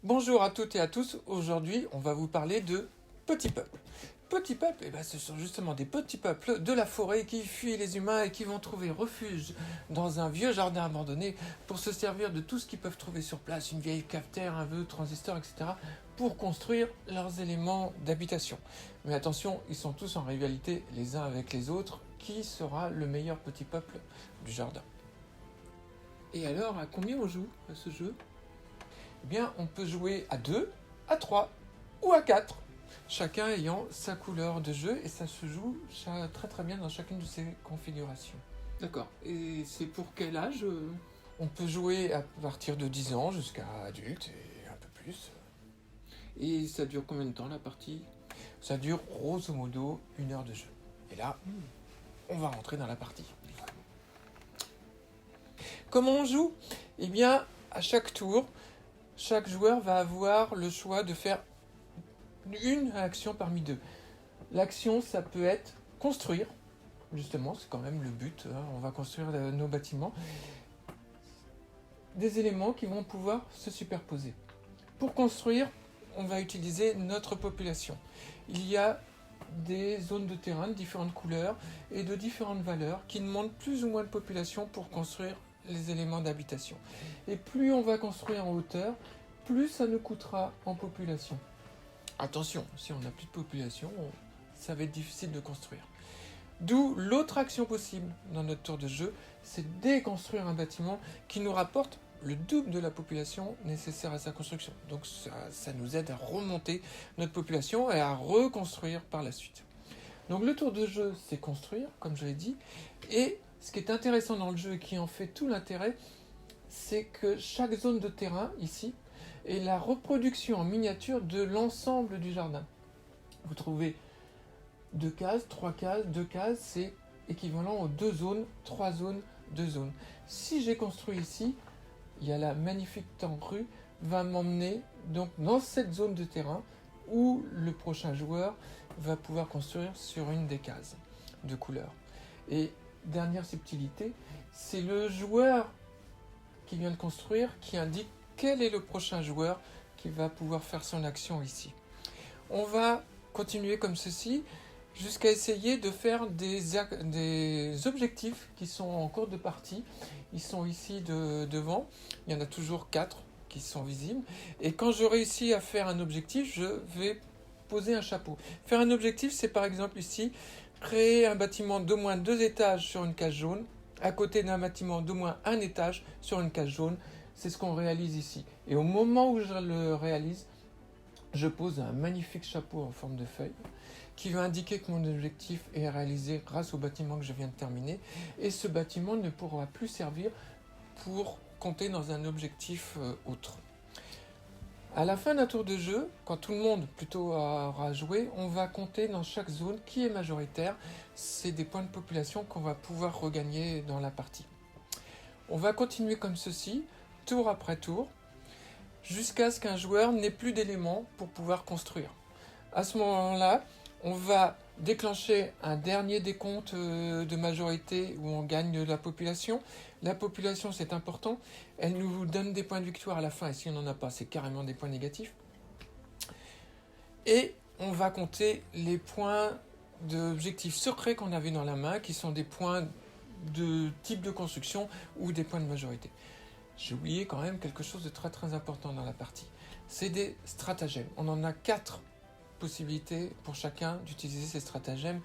Bonjour à toutes et à tous, aujourd'hui on va vous parler de petits peuples. Petits peuples, ce sont justement des petits peuples de la forêt qui fuient les humains et qui vont trouver refuge dans un vieux jardin abandonné pour se servir de tout ce qu'ils peuvent trouver sur place, une vieille cafetière, un vieux transistor, etc., pour construire leurs éléments d'habitation. Mais attention, ils sont tous en rivalité les uns avec les autres, qui sera le meilleur petit peuple du jardin. Et alors, à combien on joue à ce jeu ? Eh bien, on peut jouer à 2, à 3 ou à 4, chacun ayant sa couleur de jeu, et ça se joue très très bien dans chacune de ces configurations. D'accord. Et c'est pour quel âge On peut jouer à partir de 10 ans jusqu'à adulte et un peu plus. Et ça dure combien de temps la partie? Ça dure grosso modo 1 heure de jeu. Et là, on va rentrer dans la partie. Comment on joue ? Eh bien, à chaque tour, chaque joueur va avoir le choix de faire une action parmi deux. L'action, ça peut être construire, justement, c'est quand même le but, hein, on va construire nos bâtiments, des éléments qui vont pouvoir se superposer. Pour construire, on va utiliser notre population. Il y a des zones de terrain de différentes couleurs et de différentes valeurs qui demandent plus ou moins de population pour construire les éléments d'habitation. Et plus on va construire en hauteur, plus ça nous coûtera en population. Attention, si on n'a plus de population, ça va être difficile de construire. D'où l'autre action possible dans notre tour de jeu, c'est déconstruire un bâtiment qui nous rapporte le double de la population nécessaire à sa construction. Donc ça nous aide à remonter notre population et à reconstruire par la suite. Donc le tour de jeu, c'est construire, comme je l'ai dit, et ce qui est intéressant dans le jeu et qui en fait tout l'intérêt, c'est que chaque zone de terrain, ici, est la reproduction en miniature de l'ensemble du jardin. Vous trouvez 2 cases, 3 cases, 2 cases, c'est équivalent aux 2 zones, 3 zones, 2 zones. Si j'ai construit ici, il y a la magnifique rue va m'emmener donc dans cette zone de terrain où le prochain joueur va pouvoir construire sur une des cases de couleur. Et dernière subtilité, c'est le joueur qui vient de construire qui indique quel est le prochain joueur qui va pouvoir faire son action ici. On va continuer comme ceci jusqu'à essayer de faire des objectifs qui sont en cours de partie. Ils sont ici devant, il y en a toujours 4 qui sont visibles. Et quand je réussis à faire un objectif, je vais poser un chapeau. Faire un objectif, c'est par exemple ici, créer un bâtiment d'au moins 2 étages sur une case jaune, à côté d'un bâtiment d'au moins 1 étage sur une case jaune. C'est ce qu'on réalise ici. Et au moment où je le réalise, je pose un magnifique chapeau en forme de feuille qui va indiquer que mon objectif est réalisé grâce au bâtiment que je viens de terminer. Et ce bâtiment ne pourra plus servir pour compter dans un objectif autre. À la fin d'un tour de jeu, quand tout le monde plutôt aura joué, on va compter dans chaque zone qui est majoritaire. C'est des points de population qu'on va pouvoir regagner dans la partie. On va continuer comme ceci, tour après tour, jusqu'à ce qu'un joueur n'ait plus d'éléments pour pouvoir construire. À ce moment-là, on va déclencher un dernier décompte de majorité où on gagne de la population. La population, c'est important. Elle nous donne des points de victoire à la fin. Et si on n'en a pas, c'est carrément des points négatifs. Et on va compter les points d'objectifs secrets qu'on avait dans la main, qui sont des points de type de construction ou des points de majorité. J'ai oublié quand même quelque chose de très très important dans la partie. C'est des stratagèmes. On en a 4 possibilités pour chacun d'utiliser ces stratagèmes.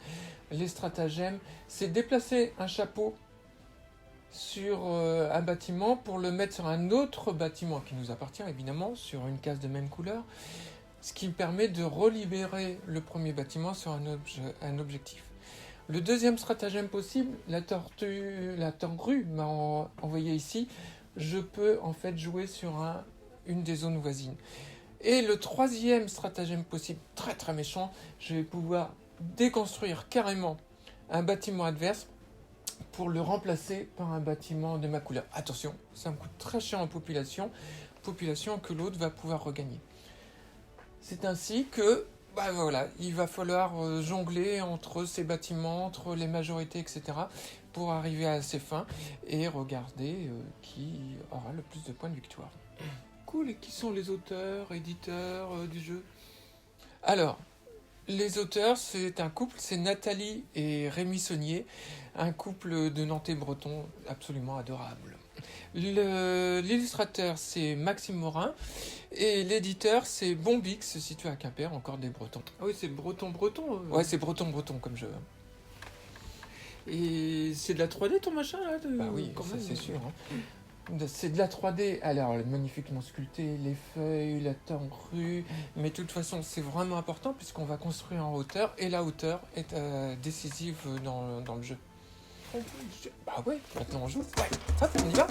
Les stratagèmes, c'est déplacer un chapeau sur un bâtiment pour le mettre sur un autre bâtiment qui nous appartient évidemment, sur une case de même couleur, ce qui permet de relibérer le premier bâtiment sur un objectif. Le deuxième stratagème possible, la tortue m'a envoyé ici, je peux en fait jouer sur une des zones voisines. Et le troisième stratagème possible, très très méchant, je vais pouvoir déconstruire carrément un bâtiment adverse pour le remplacer par un bâtiment de ma couleur. Attention, ça me coûte très cher en population que l'autre va pouvoir regagner. C'est ainsi que voilà, il va falloir jongler entre ces bâtiments, entre les majorités, etc. pour arriver à ses fins et regarder qui aura le plus de points de victoire. Cool, et qui sont les auteurs, éditeurs du jeu? Alors, les auteurs, c'est un couple, c'est Nathalie et Rémi Saunier, un couple de Nantais bretons absolument adorable. L'illustrateur, c'est Maxime Morin, et l'éditeur, c'est Bombix, situé à Quimper, encore des Bretons. Ah oui, c'est breton. Ouais, c'est breton comme jeu. Et c'est de la 3D ton machin là Bah oui, quand ça même. c'est sûr. Hein. C'est de la 3D, alors magnifiquement sculpté, les feuilles, la tenrue, mais de toute façon c'est vraiment important puisqu'on va construire en hauteur et la hauteur est décisive dans le jeu. Bah ouais, maintenant on joue. Ouais, hop, on y va.